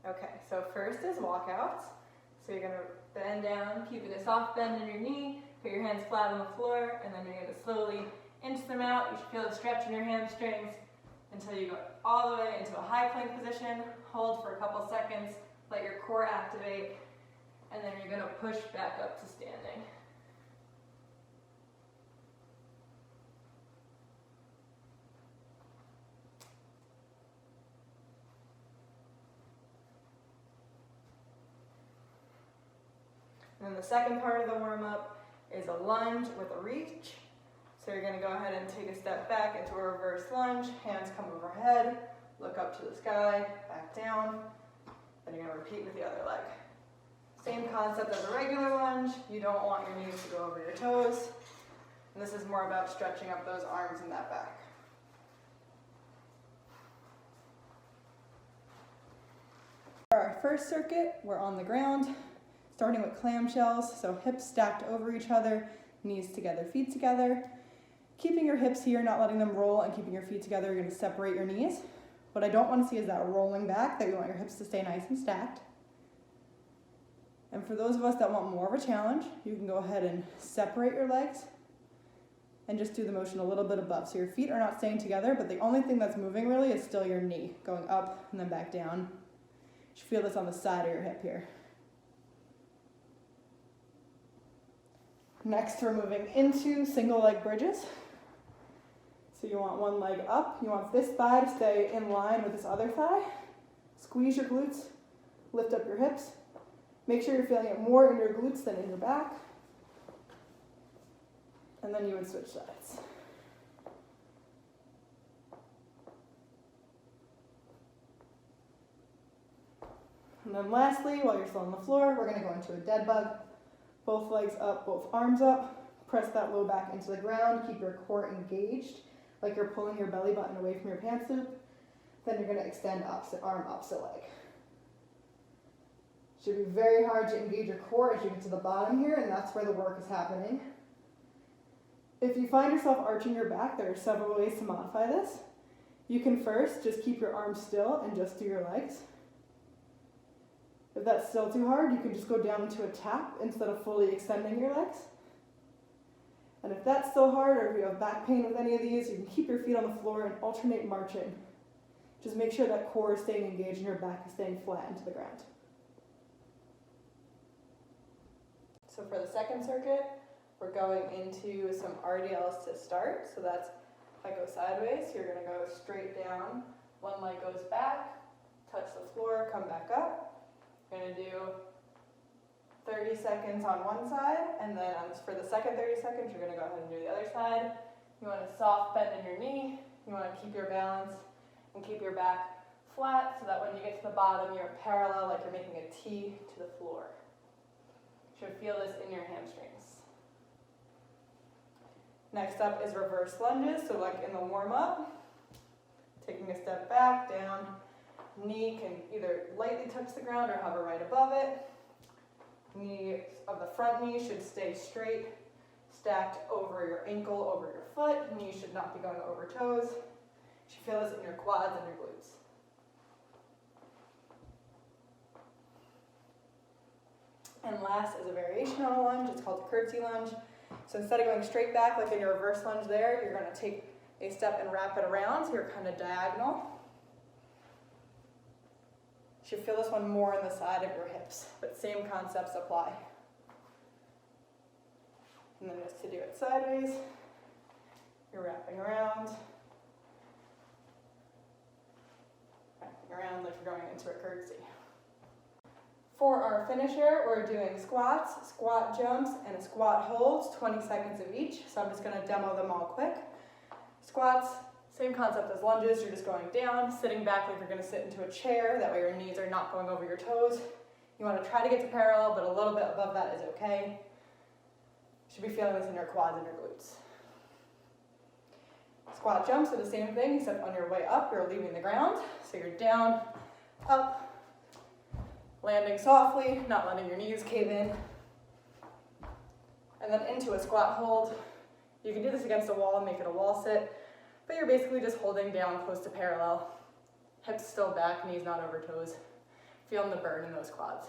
Okay, so first is walkouts. So you're gonna bend down, keeping a soft bend in your knee, put your hands flat on the floor, and then you're gonna slowly inch them out. You should feel the stretch in your hamstrings until you go all the way into a high plank position. Hold for a couple seconds, let your core activate, and then you're gonna push back up to standing. And then the second part of the warm-up is a lunge with a reach. So you're going to go ahead and take a step back into a reverse lunge. Hands come overhead, look up to the sky, back down. Then you're going to repeat with the other leg. Same concept as a regular lunge. You don't want your knees to go over your toes. And this is more about stretching up those arms and that back. For our first circuit, we're on the ground. Starting with clamshells, so hips stacked over each other, knees together, feet together. Keeping your hips here, not letting them roll, and keeping your feet together, you're going to separate your knees. What I don't want to see is that rolling back, that you want your hips to stay nice and stacked. And for those of us that want more of a challenge, you can go ahead and separate your legs and just do the motion a little bit above. So your feet are not staying together, but the only thing that's moving really is still your knee, going up and then back down. You should feel this on the side of your hip here. Next, we're moving into single leg bridges. So you want one leg up. You want this thigh to stay in line with this other thigh. Squeeze your glutes, lift up your hips. Make sure you're feeling it more in your glutes than in your back. And then you would switch sides. And then lastly, while you're still on the floor, we're going to go into a dead bug. Both legs up, both arms up. Press that low back into the ground. Keep your core engaged, like you're pulling your belly button away from your pantsuit. Then you're going to extend opposite arm, opposite leg. Should be very hard to engage your core as you get to the bottom here, and that's where the work is happening. If you find yourself arching your back, there are several ways to modify this. You can first just keep your arms still and just do your legs. If that's still too hard, you can just go down into a tap instead of fully extending your legs. And if that's still hard, or if you have back pain with any of these, you can keep your feet on the floor and alternate marching. Just make sure that core is staying engaged and your back is staying flat into the ground. So for the second circuit, we're going into some RDLs to start. So that's, if I go sideways, you're going to go straight down. One leg goes back, touch the floor, come back up. You're going to do 30 seconds on one side, and then for the second 30 seconds, you're going to go ahead and do the other side. You want a soft bend in your knee. You want to keep your balance and keep your back flat so that when you get to the bottom, you're parallel, like you're making a T to the floor. You should feel this in your hamstrings. Next up is reverse lunges, so like in the warm-up, taking a step back, down. Knee can either lightly touch the ground or hover right above it. Knee of the front knee should stay straight, stacked over your ankle, over your foot. Knee should not be going over toes. You should feel this in your quads and your glutes. And last is a variation on a lunge. It's called a curtsy lunge. So instead of going straight back like in your reverse lunge there, you're going to take a step and wrap it around, so you're kind of diagonal. You should feel this one more on the side of your hips, but same concepts apply. And then just to do it sideways, you're wrapping around like you're going into a curtsy. For our finisher, we're doing squats, squat jumps, and a squat holds, 20 seconds of each. So I'm just going to demo them all quick. Squats, same concept as lunges. You're just going down, sitting back like you're going to sit into a chair. That way your knees are not going over your toes. You want to try to get to parallel, but a little bit above that is okay. You should be feeling this in your quads and your glutes. Squat jumps are the same thing, except on your way up, you're leaving the ground. So you're down, up, landing softly, not letting your knees cave in. And then into a squat hold. You can do this against a wall and make it a wall sit, but you're basically just holding down close to parallel. Hips still back, knees not over toes. feeling the burn in those quads.